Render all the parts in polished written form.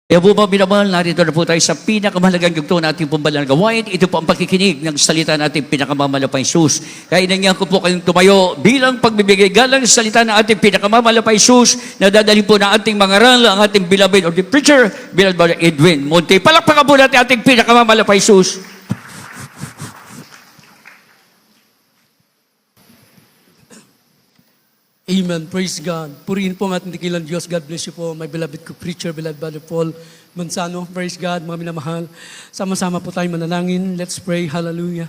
Kaya po mga minamahal, narito na po tayo sa pinakamahalagang yugto na ating pong banal na gawain. Ito po ang pakikinig ng salita nating pinakamamalapay Sus. Kaya inanyahan ko po kayong tumayo bilang pagbibigay galang sa salita ng ating pinakamamalapay Sus na dadali po ng ating mga ral, ang ating beloved of the preacher, beloved Brother Edwin Monte. Palakpakan po natin ating pinakamamalapay Sus. Amen. Praise God. Purihin po ang ating dakilang Diyos. God bless you po, my beloved co-preacher, beloved Brother Paul Manzano. Praise God, mga minamahal. Sama-sama po tayo manalangin. Let's pray. Hallelujah.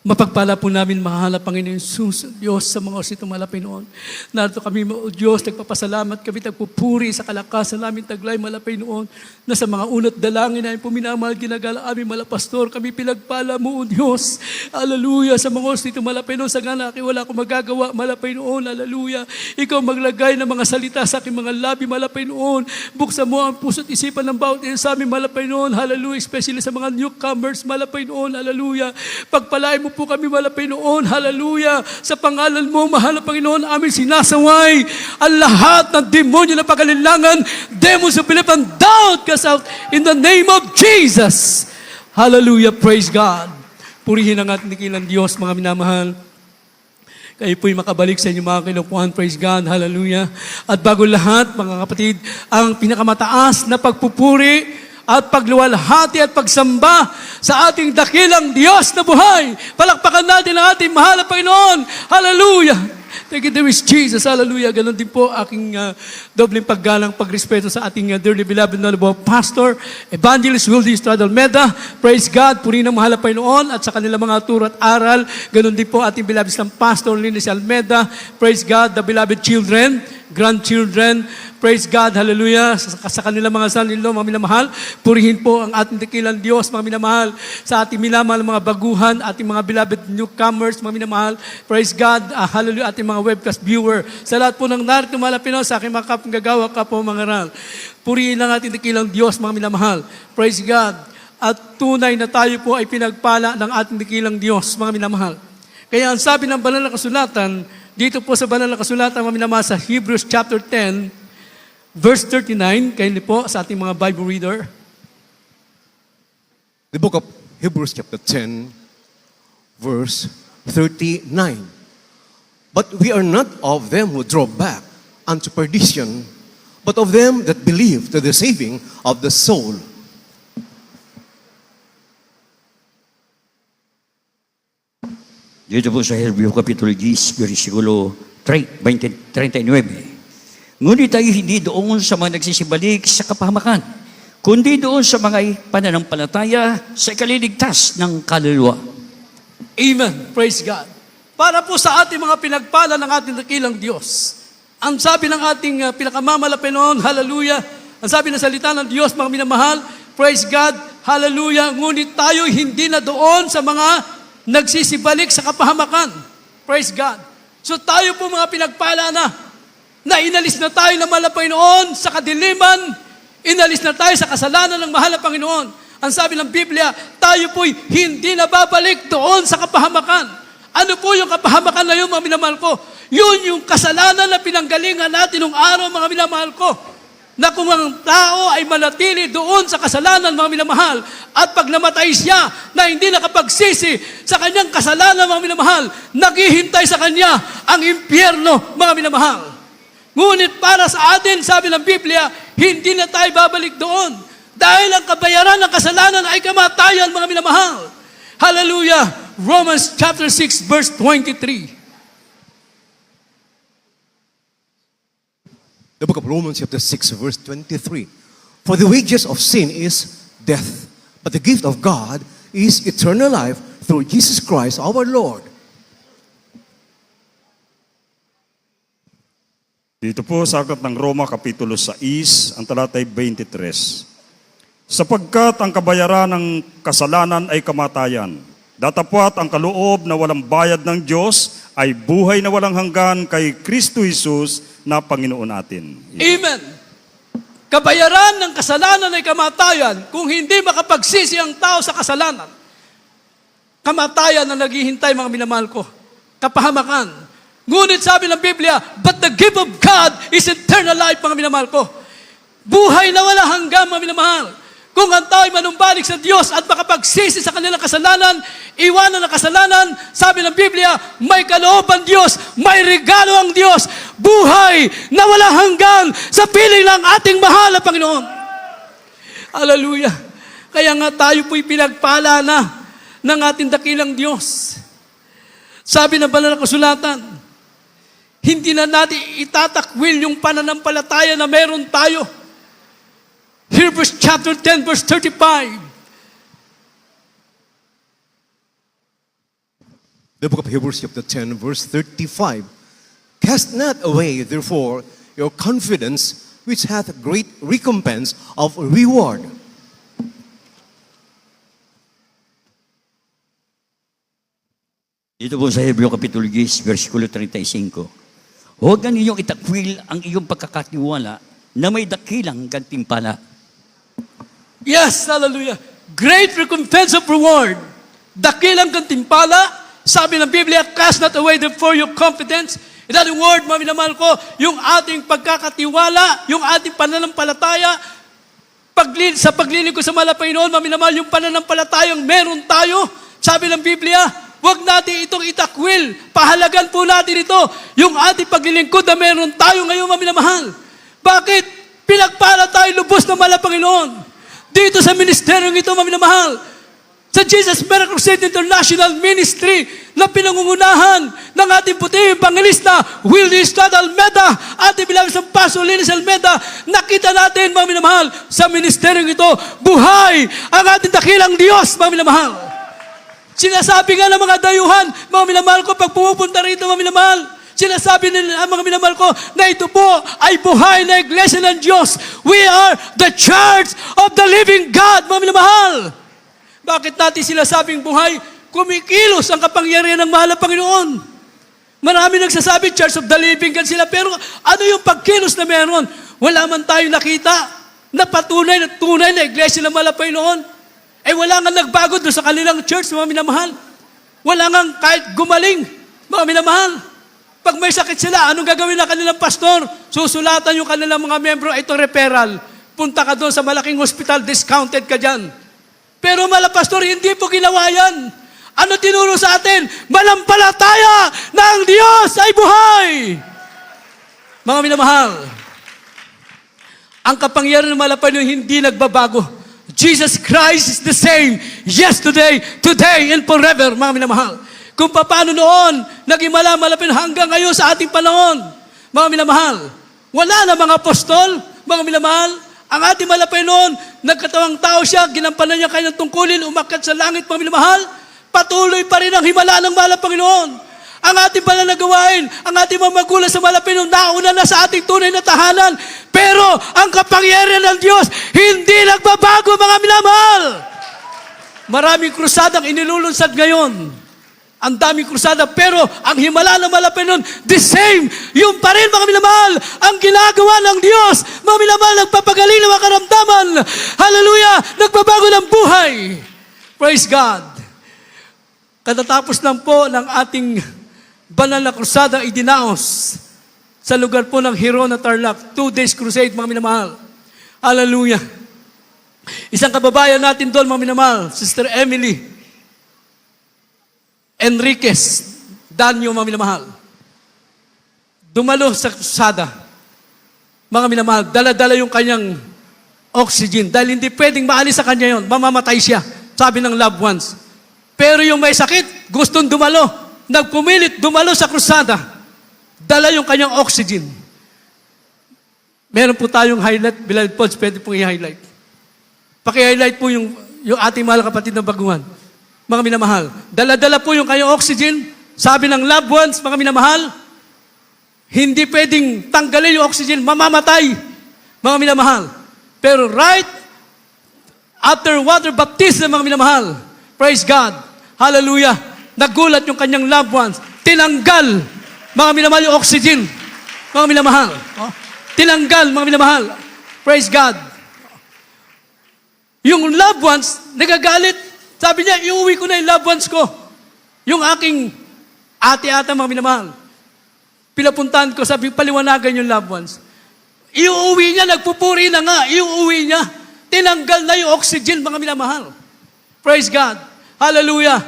Mapagpala po namin, mahal Panginoon Jesus, Diyos, sa mga oras itong malapay noon. Narito kami, O Diyos, nagpapasalamat kami, nagpupuri sa kalakasan namin, taglay malapay noon, na sa mga unat dalangin namin po minamahal, ginagala aming malapastor, kami pinagpala mo, O Diyos. Hallelujah. Sa mga oras itong malapay noon, sa ganaki, wala akong magagawa, malapay noon. Hallelujah. Ikaw maglagay ng mga salita sa aking mga labi, malapay noon. Buksan mo ang puso't isipan ng bawat isa sa amin, malapay noon. Hallelujah. Especially sa mga newcomers, malapay noon. Hallelujah. Pagpalain mo po kami malapay noon. Hallelujah. Sa pangalan mo, mahal na Panginoon, amin sinasaway ang lahat ng demonyo na pagalilangan, demons of belief and doubt cast out in the name of Jesus. Hallelujah. Praise God. Purihin ang ating dakilang Diyos, mga minamahal. Kayo po'y makabalik sa inyong mga kinukuhan. Praise God. Hallelujah. At bago lahat, mga kapatid, ang pinakamataas na pagpupuri at pagluwalhati at pagsamba sa ating dakilang Diyos na buhay. Palakpakan natin ang ating mahal na Panginoon. Hallelujah! Thank you, there is Jesus. Hallelujah! Ganon din po aking dobleng paggalang, pagrespeto sa ating dearly beloved Honorable Pastor, Evangelist Wildy Estrada Almeda. Praise God! Puri ng mahal na Panginoon at sa kanilang mga turo at aral. Ganon din po ating beloved ng Pastor Linus Almeda. Praise God! The beloved children, grandchildren, praise God, hallelujah, sa kanilang mga sanlilo, mga minamahal. Purihin po ang ating dakilang Diyos, mga minamahal, sa ating minamahal, mga baguhan, ating mga beloved newcomers, mga minamahal. Praise God, hallelujah, ating mga webcast viewer. Sa lahat po ng narito, mga Pinoy, sa aking mga kapanggagawa, kapo mga ral. Purihin ang ating dakilang Diyos, mga minamahal. Praise God. At tunay na tayo po ay pinagpala ng ating dakilang Diyos, mga minamahal. Kaya ang sabi ng banal na kasulatan, dito po sa banal na kasulatan, mga minamahal, sa Hebrews chapter 10, verse 39, kayo po sa ating mga Bible reader. The book of Hebrews chapter 10, verse 39. But we are not of them who draw back unto perdition, but of them that believe to the saving of the soul. Dito po sa Hebrew Kapitulo 10, versikulo 39. Ngunit tayo hindi doon sa mga nagsisibalik sa kapahamakan, kundi doon sa mga pananampalataya sa ikaliligtas ng kaluluwa. Amen. Praise God. Para po sa ating mga pinagpala ng ating dakilang Diyos, ang sabi ng ating pinakamamalapay noon, hallelujah, ang sabi ng salita ng Diyos, mga minamahal, praise God, hallelujah, ngunit tayo hindi na doon sa mga nagsisibalik sa kapahamakan. Praise God. So tayo po mga pinagpala na inalis na tayo na malapay noon sa kadiliman, inalis na tayo sa kasalanan ng mahal na Panginoon. Ang sabi ng Biblia, tayo po'y hindi na babalik doon sa kapahamakan. Ano po yung kapahamakan na yun, mga minamahal ko? Yun yung kasalanan na pinanggalingan natin nung araw, mga minamahal ko. Na kung ang tao ay manatili doon sa kasalanan, mga minamahal, at pag namatay siya na hindi nakapagsisi sa kanyang kasalanan, mga minamahal, naghihintay sa kanya ang impyerno, mga minamahal. Ngunit para sa atin, sabi ng Biblia, hindi na tayo babalik doon. Dahil ang kabayaran ng kasalanan ay kamatayan, mga minamahal. Hallelujah! Romans chapter 6, verse 23. The book of Romans chapter 6, verse 23. For the wages of sin is death, but the gift of God is eternal life through Jesus Christ our Lord. Dito po sa aklat ng Roma, Kapitulo 6, ang talatay 23. Sapagkat ang kabayaran ng kasalanan ay kamatayan, datapwat ang kaloob na walang bayad ng Diyos ay buhay na walang hanggan kay Kristo Jesus na Panginoon natin. Amen. Kabayaran ng kasalanan ay kamatayan. Kung hindi makapagsisi ang tao sa kasalanan, kamatayan na naghihintay, mga minamahal ko. Kapahamakan. Ngunit sabi ng Biblia, but the gift of God is eternal life, mga minamahal ko. Buhay na walang hanggan, mga minamahal. Kung ang tao'y manumbalik sa Diyos at makapagsisi sa kanilang kasalanan, iwanan ang kasalanan, sabi ng Biblia, may kalooban Diyos, may regalo ang Diyos, buhay na walang hanggan sa piling ng ating mahal na Panginoon. Hallelujah. Kaya nga tayo po'y pinagpala na ng ating dakilang Diyos. Sabi ng banal na kasulatan, hindi na natin itatakwil yung pananampalataya na meron tayo. Hebrews chapter 10 verse 35. The book of Hebrews chapter 10 verse 35. Cast not away, therefore, your confidence, which hath great recompense of reward. Dito po sa Hebreo Kapitulo 10, versikulo 35. Huwag na ninyong itakwil ang iyong pagkakatiwala na may dakilang gantimpala. Yes, hallelujah. Great recompense of reward. Dakilang gantimpala, sabi ng Biblia, cast not away therefore your confidence. In other word, mga minamahal ko, yung ating pagkakatiwala, yung ating pananampalataya, sa paglilingkod sa mahal na Panginoon, mga minamahal, yung pananampalatayang meron tayo, sabi ng Biblia, huwag natin itong itakwil. Pahalagan po natin ito, yung ating paglilingkod na meron tayo ngayon, mga minamahal. Bakit? Pinagpala tayo lubos ng mahal na Panginoon. Dito sa ministeryong ito, mga minamahal, sa Jesus Miracle Crusade International Ministry na pinangungunahan ng ating puting Evangelista Willie Estrada Almeda, ating bilang isang Pastor Linis Almeda, nakita natin, mga minamahal, sa ministeryong ito, buhay ang ating dakilang Diyos, mga minamahal. Sinasabi nga ng mga dayuhan, mga minamahal ko, pag pumupunta rito, mga minamahal, sinasabi nila, mga minamahal ko, na ito po ay buhay na iglesia ng Diyos. We are the church of the living God, mga minamahal. Bakit natin sila sabing buhay? Kumikilos ang kapangyarihan ng mahal na Panginoon. Marami nagsasabi, church of the living God sila, pero ano yung pagkilos na meron? Wala man tayo nakita na patunay na tunay na iglesia ng mahal na Panginoon. Eh wala nga nagbago doon sa kanilang church, mga minamahal. Wala nga kahit gumaling, mga minamahal. Pag may sakit sila, anong gagawin ng kanilang pastor? Susulatan yung kanilang mga membro, ito referral. Punta ka doon sa malaking hospital, discounted ka dyan. Pero mala pastor, hindi po ginawa yan. Ano tinuro sa atin? Malampalataya na ang Diyos ay buhay. Mga minamahal, ang kapangyarihan ng Panginoon hindi nagbabago. Jesus Christ is the same yesterday, today, and forever, mga minamahal. Kung paano noon, naging malamalapin hanggang ngayon sa ating panahon. Mga minamahal, wala na mga apostol, mga minamahal, ang ating malapay noon, nagkatawang tao siya, ginampanan niya kanyang tungkulin, umakyat sa langit, mga minamahal, patuloy pa rin ang himala ng mahal na Panginoon. Ang ating pala nagawain, ang ating mga magulang sa mahal na Panginoon, nauna na sa ating tunay na tahanan, pero ang kapangyarihan ng Diyos, hindi nagbabago, mga minamahal. Maraming krusadang inilulunsad ngayon. Ang daming krusada, pero ang himala ng malapit nun, the same, yung pa rin, mga minamahal, ang ginagawa ng Diyos, mga minamahal, nagpapagaling ng mga karamdaman, hallelujah, nagbabago ng buhay. Praise God. Katatapos lang po ng ating banal na krusada idinaos sa lugar po ng Hirona, Tarlac, 2 days crusade, mga minamahal. Hallelujah. Isang kababayan natin doon, mga minamahal, Sister Emily Enriquez, Danyo, mga minamahal. Dumalo sa krusada. Mga minamahal, dala-dala yung kanyang oxygen. Dahil hindi pwedeng maalis sa kanya yon, mamamatay siya, sabi ng loved ones. Pero yung may sakit, gustong dumalo. Nagpumilit, dumalo sa krusada. Dala yung kanyang oxygen. Meron po tayong highlight, Bilal Pods, pwede pong i-highlight. Paki-highlight po yung ating mahal kapatid na baguhan. Mga minamahal, dala-dala po yung kanyang oxygen. Sabi ng loved ones, mga minamahal, hindi pwedeng tanggalin yung oxygen, mamamatay. Mga minamahal. Pero right after water baptism, mga minamahal, praise God, hallelujah, nagulat yung kanyang loved ones, tinanggal, mga minamahal, yung oxygen. Mga minamahal. Tinanggal, mga minamahal. Praise God. Yung loved ones, nagagalit. Sabi niya, iuwi ko na yung loved ones ko. Yung aking ate-ata, mga minamahal. Pinapuntahan ko, sabi, paliwanagan yung loved ones. Iuuwi niya, nagpupuri na nga, iuuwi niya. Tinanggal na yung oxygen, mga minamahal. Praise God. Hallelujah.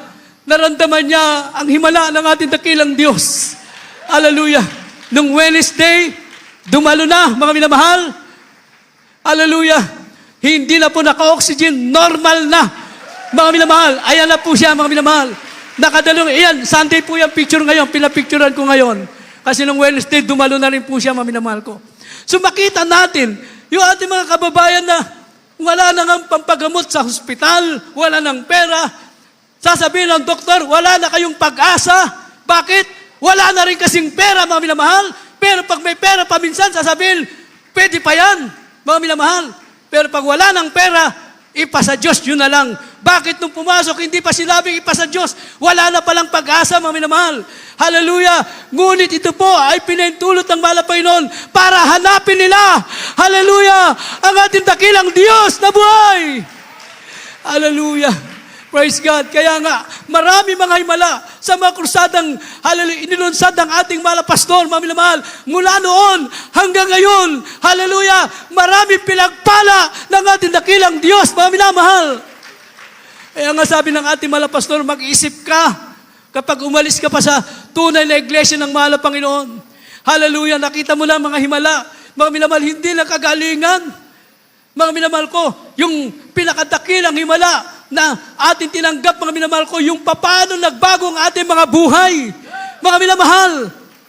Naramdaman niya ang himala ng ating dakilang Diyos. Hallelujah. Nung Wednesday, dumalo na, mga minamahal. Hallelujah. Hindi na po naka-oxygen, normal na. Mga minamahal, ayan na po siya, mga minamahal. Nakadalong, ayan, Sunday po yung picture ngayon, pinapicturean ko ngayon. Kasi nung Wednesday, dumalo na rin po siya, mga minamahal ko. So makita natin, yung ating mga kababayan na wala na ng pampagamot sa hospital, wala ng pera, sasabihin ng doktor, wala na kayong pag-asa. Bakit? Wala na rin kasing pera, mga minamahal. Pero pag may pera paminsan, sasabihin, pwede pa yan, mga minamahal. Pero pag wala ng pera, ipasa Diyos, yun na lang. Bakit nung pumasok, hindi pa sinabing ipasa Diyos? Wala na palang pag-asa, mga minamahal. Hallelujah! Ngunit ito po ay pinahintulot ng mahal na Panginoon para hanapin nila, hallelujah, ang ating dakilang Diyos na buhay. Hallelujah! Praise God. Kaya nga, marami mga himala sa mga krusadang inilunsad ng ating mahal na pastor, mga minamahal, mula noon hanggang ngayon. Hallelujah! Marami pinagpala ng ating dakilang Diyos, mga minamahal. Kaya nga sabi ng ating mahal na pastor, mag-isip ka kapag umalis ka pa sa tunay na iglesia ng mahal na Panginoon. Hallelujah! Nakita mo na mga himala, mga minamahal, hindi lang kagalingan. Mga minamahal ko, yung pinakadakilang himala na ating tinanggap, mga minamahal ko, yung paano nagbago ang ating mga buhay. Mga minamahal,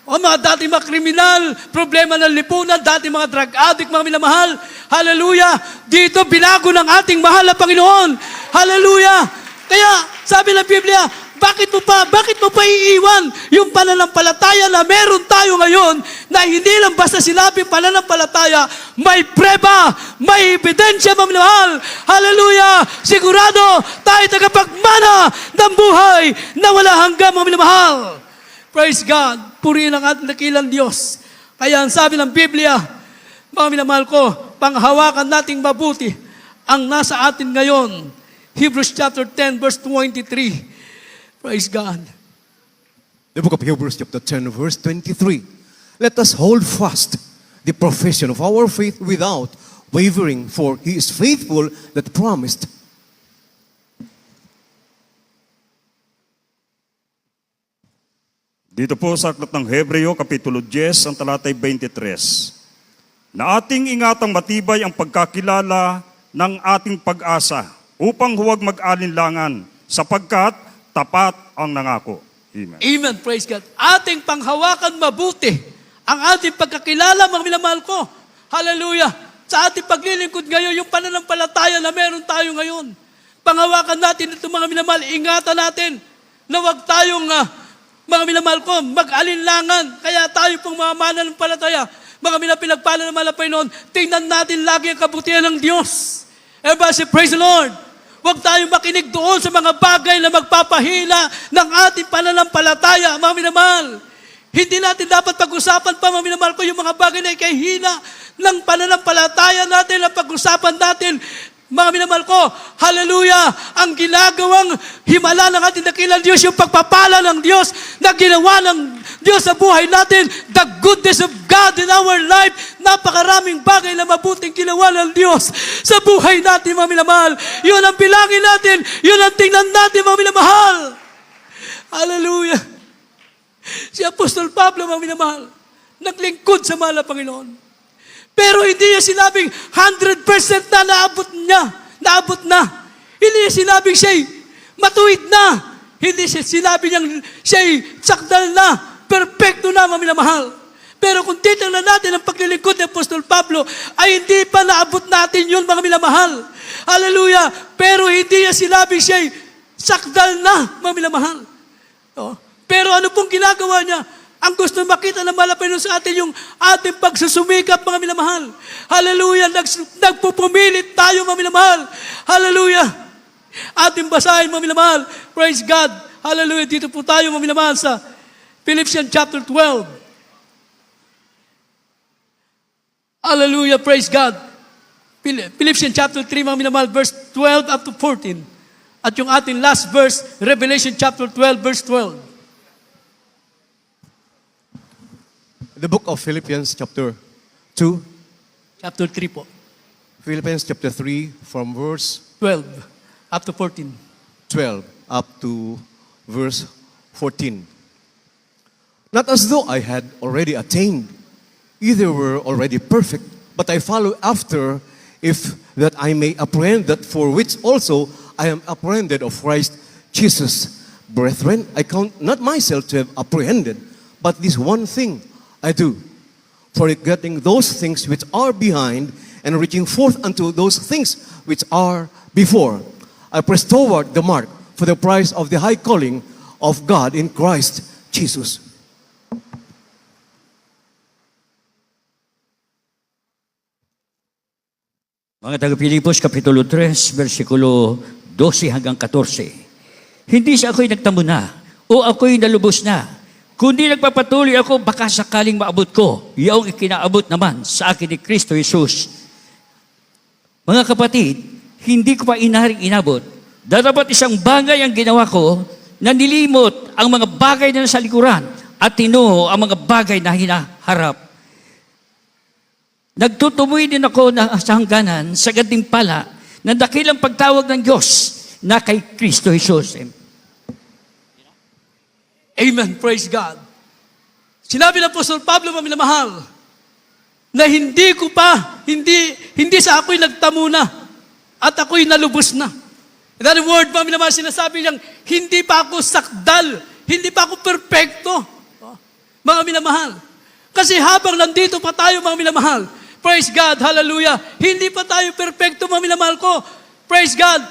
o mga dating mga kriminal, problema ng lipunan, dating mga drug addict, mga minamahal. Hallelujah! Dito binago ng ating mahal na Panginoon. Hallelujah! Kaya, sabi ng Biblia, bakit mo pa iiwan yung pananampalataya na meron tayo ngayon na hindi lang basta sinabing pananampalataya, may preba, may ebidensya, mga minamahal. Hallelujah! Sigurado tayo tagapagmana ng buhay na wala hanggang, mga minamahal. Praise God! Purihin ang ating dakilang Diyos. Kaya ang sabi ng Biblia, mga minamahal ko, panghawakan nating mabuti ang nasa atin ngayon. Hebrews chapter 10 verse 23. Praise God. The book of Hebrews chapter 10 verse 23. Let us hold fast the profession of our faith without wavering, for He is faithful that promised. Dito po sa aklat ng Hebreo, Kapitulo 10, ang talatay 23. Na ating ingatang matibay ang pagkakilala ng ating pag-asa upang huwag mag-alinlangan sapagkat tapat ang nangako. Amen. Amen. Praise God. Ating panghawakan mabuti ang ating pagkakilala, mga minamahal ko. Hallelujah. Sa ating paglilingkod ngayon, yung pananampalataya na meron tayo ngayon. Panghawakan natin ito, mga minamahal. Ingatan natin na huwag tayong, mga minamahal ko, mag-alinlangan. Kaya tayo pong mga mananampalataya, mga pinagpala ng mahal na Panginoon, tingnan natin lagi ang kabutihan ng Diyos. Everybody say, praise the Lord. Huwag tayong makinig doon sa mga bagay na magpapahila ng ating pananampalataya, mga minamahal. Hindi natin dapat pag-usapan pa, mga minamahal ko, yung mga bagay na ikahihina ng pananampalataya natin, ang pag-usapan natin, mga minamahal ko, hallelujah, ang ginagawang himala ng ating dakilang Diyos, yung pagpapala ng Diyos na ginawa ng Diyos sa buhay natin, the goodness of God in our life, napakaraming bagay na mabuting ginawa ng Diyos sa buhay natin, mga minamahal. Yun ang bilangin natin, yun ang tingnan natin, mga minamahal. Hallelujah. Si Apostol Pablo, mga minamahal, naglingkod sa mahal na Panginoon. Pero hindi niya sinabing 100% na naabot na. Hindi niya sinabing siya'y matuwid na. Hindi siya sinabi niyang siya'y sakdal na, perfecto na, mga minamahal. Pero kung titingnan natin ang paglilingkod ni Apostol Pablo, ay hindi pa naabot natin yun, mga minamahal. Hallelujah! Pero hindi niya sinabing siya'y sakdal na, mga minamahal. Oh. Pero ano pong ginagawa niya? Ang gusto makita ng mahal na Panginoon sa atin, yung ating pagsusumikap, mga minamahal. Hallelujah! Nagpupumilit tayo, mga minamahal. Hallelujah! Ating basahin, mga minamahal. Praise God! Hallelujah! Dito po tayo, mga minamahal, sa Philippians chapter 12. Hallelujah! Praise God! Philippians chapter 3, mga minamahal, verse 12 up to 14. At yung ating last verse, Revelation chapter 12, verse 12. The book of Philippians chapter 2 Chapter 3 po. Philippians chapter 3 from verse 12 up to 14. 12 up to verse 14. Not as though I had already attained, either were already perfect, but I follow after, if that I may apprehend that for which also I am apprehended of Christ Jesus. Brethren, I count not myself to have apprehended, but this one thing I do, forgetting those things which are behind, and reaching forth unto those things which are before. I press toward the mark for the prize of the high calling of God in Christ Jesus. Mga taga-Pilipos, Kapitulo 3, versikulo 12 hanggang 14. Hindi sa ako'y nagtamo na, o ako'y nalubos na, kundi nagpapatuloy ako, baka sakaling maabot ko, yaong ikinaabot naman sa akin ni Kristo Jesus. Mga kapatid, hindi ko pa inaring inabot. Darapat isang bagay ang ginawa ko, na nilimot ang mga bagay na nasa likuran, at tinuho ang mga bagay na hinaharap. Nagtutuloy din ako sa hangganan sa gantimpala ng dakilang pagtawag ng Diyos na kay Kristo Jesus. Amen. Praise God. Sinabi ng Apostol Pablo, mga minamahal, na hindi sa ako'y nagtamo na at ako'y nalubos na. In other word, mga minamahal, sinasabi niyang, hindi pa ako sakdal, hindi pa ako perfecto. Mga minamahal. Kasi habang nandito pa tayo, mga minamahal, praise God, hallelujah, hindi pa tayo perfecto, mga minamahal ko. Praise God.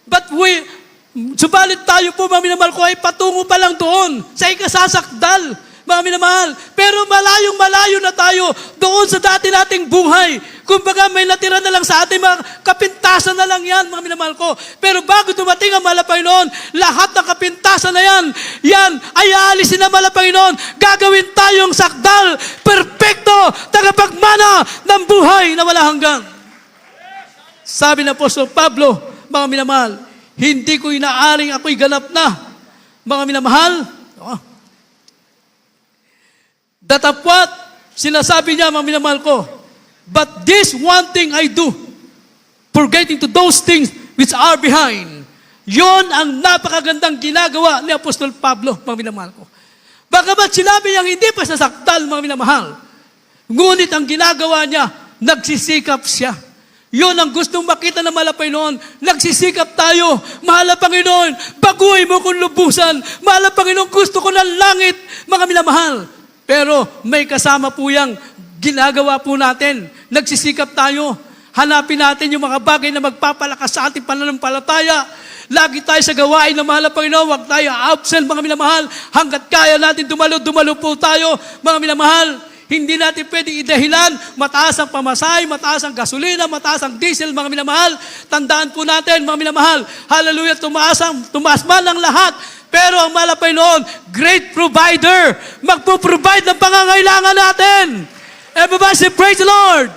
But subalit tayo po, mga minamahal ko, ay patungo pa lang doon sa ikasasakdal, mga minamahal. Pero malayong-malayo na tayo doon sa dati nating buhay. Kumbaga may natira na lang sa ating mga kapintasan na lang yan, mga minamahal ko. Pero bago dumating ang mahal na Panginoon, lahat ng kapintasan na yan ay aalisin na mahal na Panginoon. Gagawin tayong sakdal, perpekto, tagapagmana ng buhay na wala hanggang. Sabi ng Apostol Pablo, mga minamahal, hindi ko inaaring ako'y ganap na. Mga minamahal, datapwat, sinasabi niya, mga minamahal ko, but this one thing I do, forgetting to those things which are behind. Yon ang napakagandang ginagawa ni Apostol Pablo, mga minamahal ko. Bagamat sinabi niyang hindi pa sasakdal, mga minamahal, ngunit ang ginagawa niya, nagsisikap siya. Yon ang gustong makita ng mahal na Panginoon. Nagsisikap tayo, mahal na Panginoon, baguhin mo kong lubusan. Mahal na Panginoon, gusto ko ng langit, mga minamahal. Pero may kasama po yung ginagawa po natin. Nagsisikap tayo. Hanapin natin yung mga bagay na magpapalakas sa ating pananampalataya. Lagi tayo sa gawain ng mahal na Panginoon. Huwag tayo absent, mga minamahal. Hanggat kaya natin dumalo po tayo, mga minamahal. Hindi natin pwede idahilan. Mataas ang pamasahe, mataas ang gasolina, mataas ang diesel, mga minamahal. Tandaan po natin, mga minamahal. Hallelujah, tumaas man ang lahat. Pero ang mahal na Panginoon, great provider, magpo-provide ng pangangailangan natin. Everybody say, praise the Lord.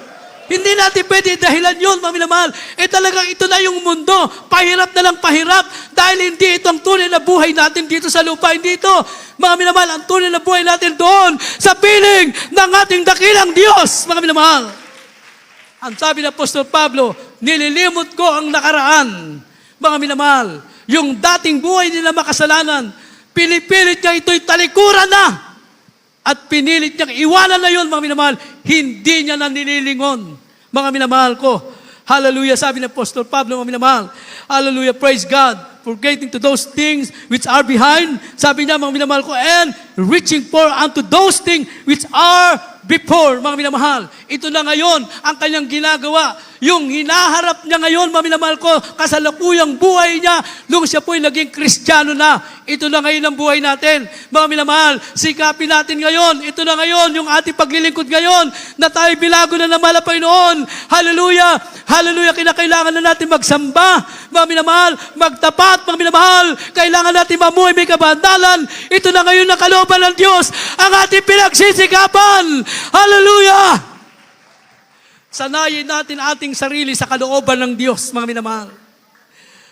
Hindi natin pwede dahilan yun, mga minamahal. Talagang ito na yung mundo. Pahirap na lang pahirap. Dahil hindi ito ang tunay na buhay natin dito sa lupa. Hindi ito, mga minamahal, ang tunay na buhay natin doon sa piling ng ating dakilang Diyos, mga minamahal. Ang sabi ng Apostol Pablo, nililimot ko ang nakaraan, mga minamahal. Yung dating buhay nila makasalanan, pinipilit niya ito'y talikuran na. At pinilit niyang iwanan na yun, mga minamahal. Hindi niya na nililingon, mga minamahal ko. Hallelujah, sabi ng Apostol Pablo, mga minamahal. Hallelujah, praise God. Forgetting to those things which are behind, sabi niya, mga minamahal ko, and reaching for unto those things which are before, mga minamahal. Ito na ngayon ang kanyang ginagawa. Yung hinaharap niya ngayon, mga minamahal ko, kasalukuyang buhay niya, nung siya po'y naging Kristiyano na. Ito na ngayon ang buhay natin. Mga minamahal, sikapin natin ngayon. Ito na ngayon, yung ating paglilingkod ngayon, na tayo bilago na ng mahal na Panginoon. Hallelujah! Hallelujah! Kinakailangan na natin magsamba. Mga minamahal, magtapat, mga minamahal. Kailangan natin mamuhay may kabandalan. Ito na ngayon na kalooban ng Diyos, ang ating pinagsisikapan. Hallelujah! Sanayin natin ating sarili sa kalooban ng Diyos, mga minamahal.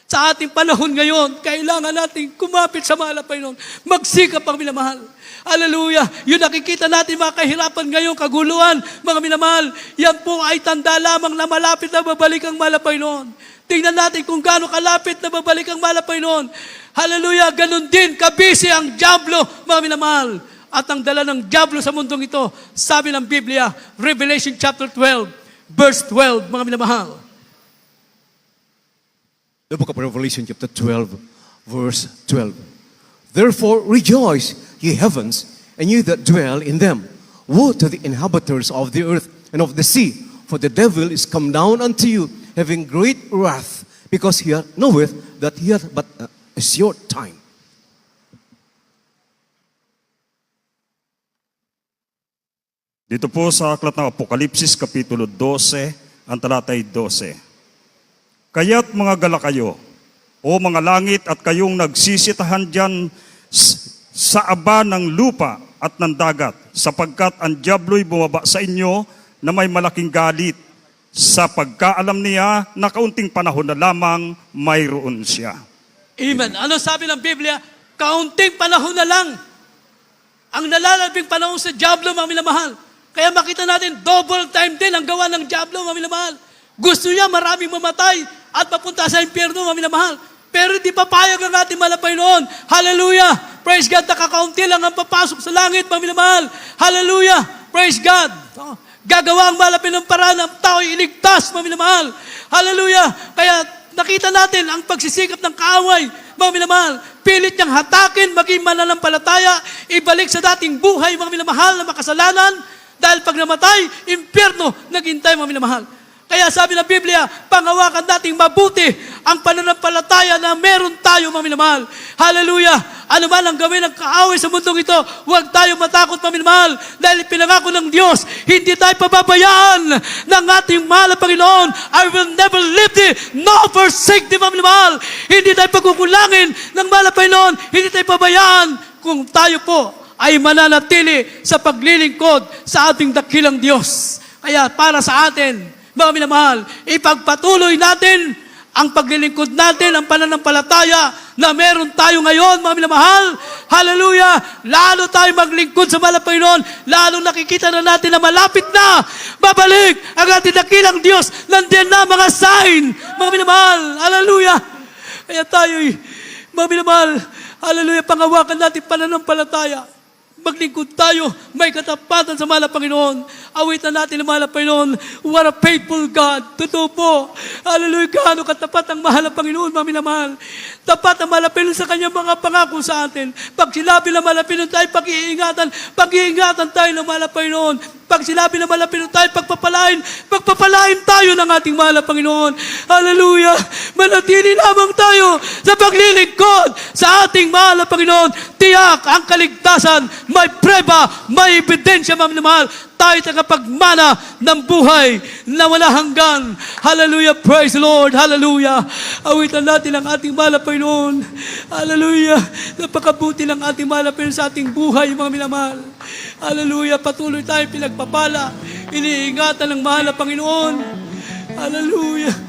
Sa ating panahon ngayon, kailangan natin kumapit sa mahal na Panginoon. Magsikap ang minamahal. Hallelujah. Yung nakikita natin mga kahirapan ngayon, kaguluhan, mga minamahal, yan po ay tanda lamang na malapit na babalik ang mahal na Panginoon. Tingnan natin kung gaano kalapit na babalik ang mahal na Panginoon. Hallelujah. Ganon din, kabisi ang dyablo, mga minamahal. At ang dala ng dyablo sa mundong ito, sabi ng Biblia, Revelation chapter 12, verse 12, mga minamahal. The book of Revelation chapter 12, verse 12. Therefore rejoice, ye heavens, and ye that dwell in them. Woe to the inhabitants of the earth and of the sea, for the devil is come down unto you, having great wrath, because he knoweth that he hath but a short time. Dito po sa aklat ng Apokalipsis, Kapitulo 12, ang talatay 12. Kaya't mga gala kayo, o mga langit at kayong nagsisitahan dyan sa aba ng lupa at ng dagat, sapagkat ang dyablo'y bumaba sa inyo na may malaking galit, sa pagkaalam niya na kaunting panahon na lamang mayroon siya. Amen. Ano sabi ng Biblia? Kaunting panahon na lang ang nalalabing panahon sa dyablo, mga minamahal. Kaya makita natin, double time din ang gawa ng dyablo, mga minamahal. Gusto niya maraming mamatay at mapunta sa impyerno, mga minamahal. Pero hindi papayag ang ating mahal na Panginoon. Hallelujah! Praise God, nakakaunti lang ang papasok sa langit, mga minamahal. Hallelujah! Praise God! Gagawa ang mahal na Panginoon para ng tao'y iligtas, mga minamahal. Hallelujah! Kaya nakita natin ang pagsisikap ng kaaway, mga minamahal. Pilit niyang hatakin, maging mananampalataya, ibalik sa dating buhay, mga minamahal, na makasalanan. Dahil pag namatay, impyerno naghintay, mga minamahal. Kaya sabi ng Biblia, panghawakan nating mabuti ang pananampalataya na meron tayo, mga minamahal. Hallelujah! Ano man ang gawin ng kaaway sa mundong ito, huwag tayo matakot, mga minamahal. Dahil pinangako ng Diyos, hindi tayo pababayaan ng ating mahal na Panginoon. I will never leave thee, nor forsake thee, mga minamahal. Hindi tayo pagkukulangin ng mahal na Panginoon. Hindi tayo pabayaan kung tayo po ay mananatili sa paglilingkod sa ating dakilang Diyos. Kaya para sa atin, mga minamahal, ipagpatuloy natin ang paglilingkod natin, ang pananampalataya na meron tayo ngayon, mga minamahal. Hallelujah! Lalo tayo maglingkod sa mahal na Panginoon, lalo nakikita na natin na malapit na babalik ang ating dakilang Diyos. Nandiyan na mga sign, mga minamahal. Hallelujah! Kaya tayo'y, mga minamahal, hallelujah, panghawakan natin pananampalataya. Maglingkod tayo, may katapatan sa mahal na Panginoon. Awitan natin ang mahal na Panginoon. What a faithful God. Totoo po. Hallelujah, gaano katapat ang mahal na Panginoon, mga minamahal. Tapat ang mahal na Panginoon sa kanyang mga pangako sa atin. Pag sinabi ng mahal na Panginoon tayo, pag-iingatan tayo ng mahal na Panginoon. Pag sinabi ng mahal na Panginoon tayo, pagpapalain tayo ng ating mahal na Panginoon. Hallelujah. Manatili lamang tayo sa paglilingkod sa ating mahal na Panginoon. Tiyak ang kaligtasan, may preba, may ebidensya, mga minamahal. Tayo tagapagmana ng buhay na wala hanggan. Hallelujah, praise the Lord, hallelujah. Awitan natin ang ating mahal na Panginoon. Hallelujah, napakabuti ng ating mahal na Panginoon sa ating buhay, mga minamahal. Hallelujah, patuloy tayo pinagpapala, iniingatan ng mahal na Panginoon. Hallelujah.